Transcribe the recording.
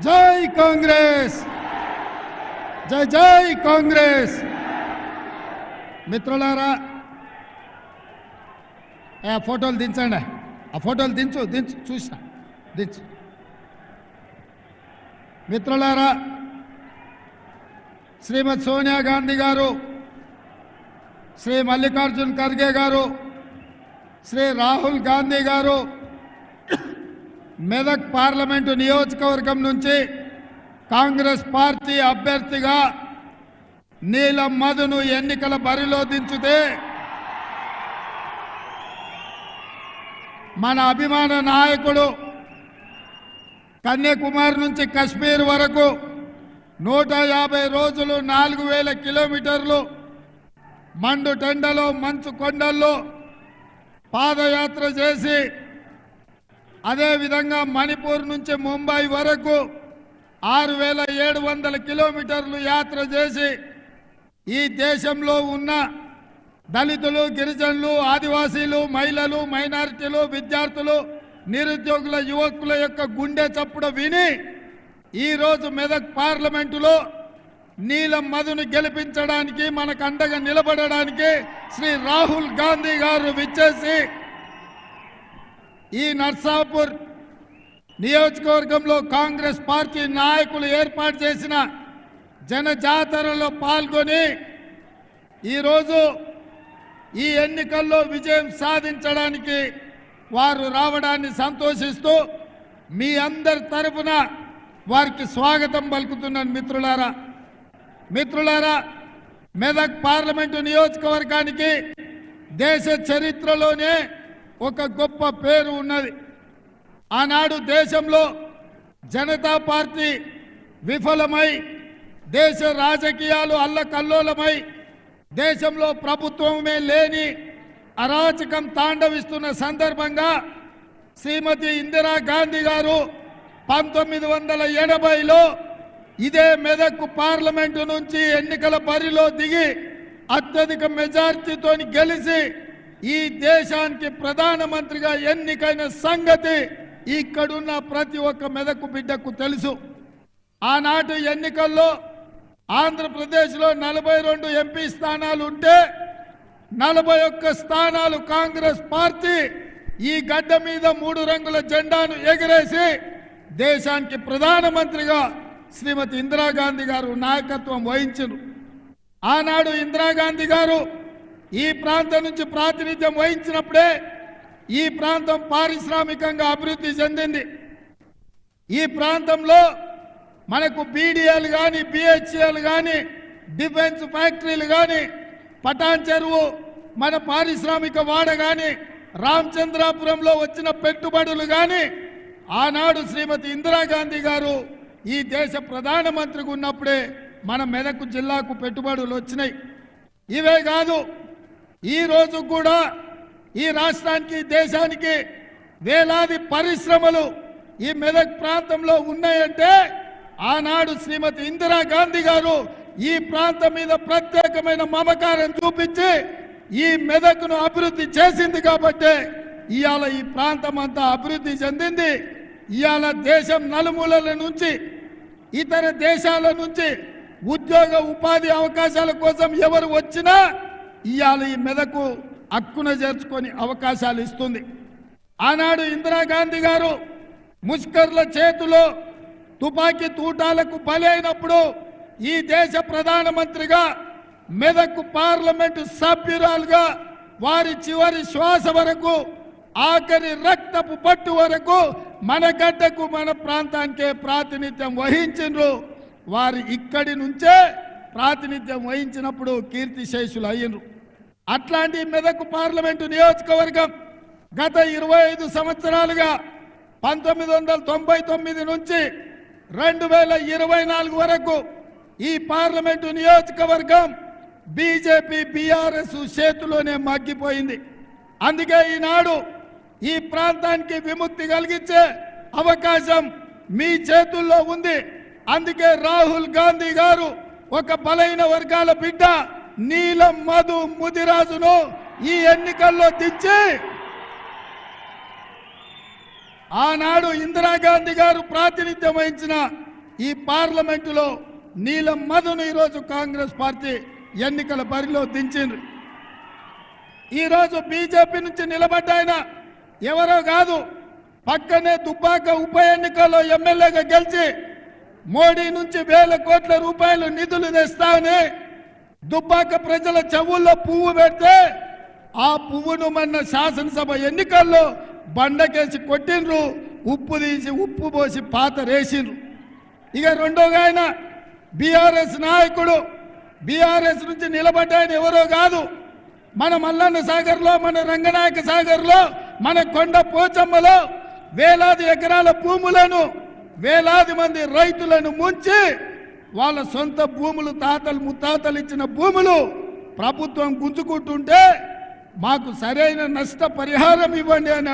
జై కాంగ్రెస్, జై జై కాంగ్రెస్. మిత్రులారా, ఆ ఫోటోలు దించండి, ఆ ఫోటోలు దించు దించు చూసిన దించు. మిత్రులారా, శ్రీమతి సోనియా గాంధీ గారు, శ్రీ మల్లికార్జున్ ఖర్గే గారు, శ్రీ రాహుల్ గాంధీ గారు మెదక్ పార్లమెంటు నియోజకవర్గం నుంచి కాంగ్రెస్ పార్టీ అభ్యర్థిగా నీలం మధును ఎన్నికల బరిలో దించితే మన అభిమాన నాయకుడు కన్యాకుమారి నుంచి కశ్మీర్ వరకు 150 రోజులు 4000 కిలోమీటర్లు మండు టెండలో మంచు కొండల్లో పాదయాత్ర చేసి, అదేవిధంగా మణిపూర్ నుంచి ముంబై వరకు 6700 కిలోమీటర్లు యాత్ర చేసి ఈ దేశంలో ఉన్న దళితులు, గిరిజనులు, ఆదివాసీలు, మహిళలు, మైనారిటీలు, విద్యార్థులు, నిరుద్యోగుల, యువకుల యొక్క గుండె చప్పుడు విని ఈరోజు మెదక్ పార్లమెంటులో నీలం మధును గెలిపించడానికి, మనకు అండగా నిలబడడానికి శ్రీ రాహుల్ గాంధీ గారు విచ్చేసి ఈ నర్సాపూర్ నియోజకవర్గంలో కాంగ్రెస్ పార్టీ నాయకులు ఏర్పాటు చేసిన జనజాతరలో పాల్గొని ఈరోజు ఈ ఎన్నికల్లో విజయం సాధించడానికి వారు రావడాన్ని సంతోషిస్తూ మీ అందరి తరఫున వారికి స్వాగతం పలుకుతున్నాను. మిత్రులారా, మెదక్ పార్లమెంటు నియోజకవర్గానికి దేశ చరిత్రలోనే ఒక గొప్ప పేరు ఉన్నది. ఆనాడు దేశంలో జనతా పార్టీ విఫలమై, దేశ రాజకీయాలు అల్లకల్లోలమై, దేశంలో ప్రభుత్వమే లేని అరాచకం తాండవిస్తున్న సందర్భంగా శ్రీమతి ఇందిరాగాంధీ గారు 1980లో ఇదే మెదక్ పార్లమెంటు నుంచి ఎన్నికల బరిలో దిగి అత్యధిక మెజార్టీతో గెలిచి ఈ దేశానికి ప్రధానమంత్రిగా ఎన్నికైన సంగతి ఇక్కడున్న ప్రతి ఒక్క మెదక్ బిడ్డకు తెలుసు. ఆనాటి ఎన్నికల్లో ఆంధ్రప్రదేశ్లో 42 ఎంపీ స్థానాలు ఉంటే 41 స్థానాలు కాంగ్రెస్ పార్టీ ఈ గడ్డ మీద 3 రంగుల జెండాను ఎగరేసి దేశానికి ప్రధానమంత్రిగా శ్రీమతి ఇందిరాగాంధీ గారు నాయకత్వం వహించారు. ఆనాడు ఇందిరాగాంధీ గారు ఈ ప్రాంతం నుంచి ప్రాతినిధ్యం వహించినప్పుడే ఈ ప్రాంతం పారిశ్రామికంగా అభివృద్ధి చెందింది. ఈ ప్రాంతంలో మనకు బీడీఎల్ కానీ, బిహెచ్ఎల్ కానీ, డిఫెన్స్ ఫ్యాక్టరీలు కానీ, పటాన్ చెరువు మన పారిశ్రామిక వాడ కానీ, రామచంద్రాపురంలో వచ్చిన పెట్టుబడులు కానీ ఆనాడు శ్రీమతి ఇందిరాగాంధీ గారు ఈ దేశ ప్రధానమంత్రిగా ఉన్నప్పుడే మన మెదక్ జిల్లాకు పెట్టుబడులు వచ్చినాయి. ఇవే కాదు, ఈ రోజు కూడా ఈ రాష్ట్రానికి, దేశానికి వేలాది పరిశ్రమలు ఈ మెదక్ ప్రాంతంలో ఉన్నాయంటే ఆనాడు శ్రీమతి ఇందిరాగాంధీ గారు ఈ ప్రాంతం మీద ప్రత్యేకమైన మమకారం చూపించి ఈ మెదక్ను అభివృద్ధి చేసింది. కాబట్టి ఇవాళ ఈ ప్రాంతం అంతా అభివృద్ధి చెందింది. ఇవాళ దేశం నలుమూలల నుంచి, ఇతర దేశాల నుంచి ఉద్యోగ ఉపాధి అవకాశాల కోసం ఎవరు వచ్చినా ఇవాళ ఈ మెదకు హక్కున చేర్చుకొని అవకాశాలు ఇస్తుంది. ఆనాడు ఇందిరాగాంధీ గారు ముష్కర్ల చేతిలో తుపాకీ తూటాలకు బలైనప్పుడు ఈ దేశ ప్రధానమంత్రిగా, మెదక్ పార్లమెంటు సభ్యురాలుగా వారి చివరి శ్వాస వరకు, ఆఖరి రక్తపు పట్టు వరకు మన గడ్డకు, మన ప్రాంతానికే ప్రాతినిధ్యం వహించిండ్రు. వారు ఇక్కడి నుంచే ప్రాతినిధ్యం వహించినప్పుడు కీర్తిశేషులు అయ్యిండ్రు. అట్లాంటి మెదక్ పార్లమెంటు నియోజకవర్గం గత 25 సంవత్సరాలుగా 1999 నుంచి 2024 వరకు ఈ పార్లమెంటు నియోజకవర్గం బీజేపీ, బీఆర్ఎస్ చేతిలోనే మగ్గిపోయింది. అందుకే ఈనాడు ఈ ప్రాంతానికి విముక్తి కలిగించే అవకాశం మీ చేతుల్లో ఉంది. అందుకే రాహుల్ గాంధీ గారు ఒక బలైన వర్గాల బిడ్డ నీలం మధు ముదిరాజును ఈ ఎన్నికల్లో దించి ఆనాడు ఇందిరాగాంధీ గారు ప్రాతినిధ్యం వహించిన ఈ పార్లమెంటులో నీలం మధును ఈరోజు కాంగ్రెస్ పార్టీ ఎన్నికల బరిలో దించింది. ఈరోజు బీజేపీ నుంచి నిలబడ్డ ఆయన ఎవరో కాదు, పక్కనే దుబ్బాక ఉప ఎన్నికల్లో ఎమ్మెల్యేగా గెలిచి మోడీ నుంచి వేల కోట్ల రూపాయలు నిధులు తెస్తామని దుబ్బాక ప్రజల చెవుల్లో పువ్వు పెడితే ఆ పువ్వును మొన్న శాసనసభ ఎన్నికల్లో బండకేసి కొట్టిండ్రు, ఉప్పు తీసి ఉప్పు పోసి పాత రేసిండ్రు. ఇక రెండోగా ఆయన బీఆర్ఎస్ నాయకుడు, బీఆర్ఎస్ నుంచి నిలబడ్డ ఆయన ఎవరో కాదు, మన మల్లన్న సాగర్లో, మన రంగనాయక సాగర్లో, మన కొండ పోచమ్మలో వేలాది ఎకరాల భూములను, వేలాది మంది రైతులను ముంచి వాళ్ళ సొంత భూములు, తాతలు ముత్తాతలు ఇచ్చిన భూములు ప్రభుత్వం గుంజుకుంటుంటే మాకు సరైన నష్టపరిహారం ఇవ్వండి అని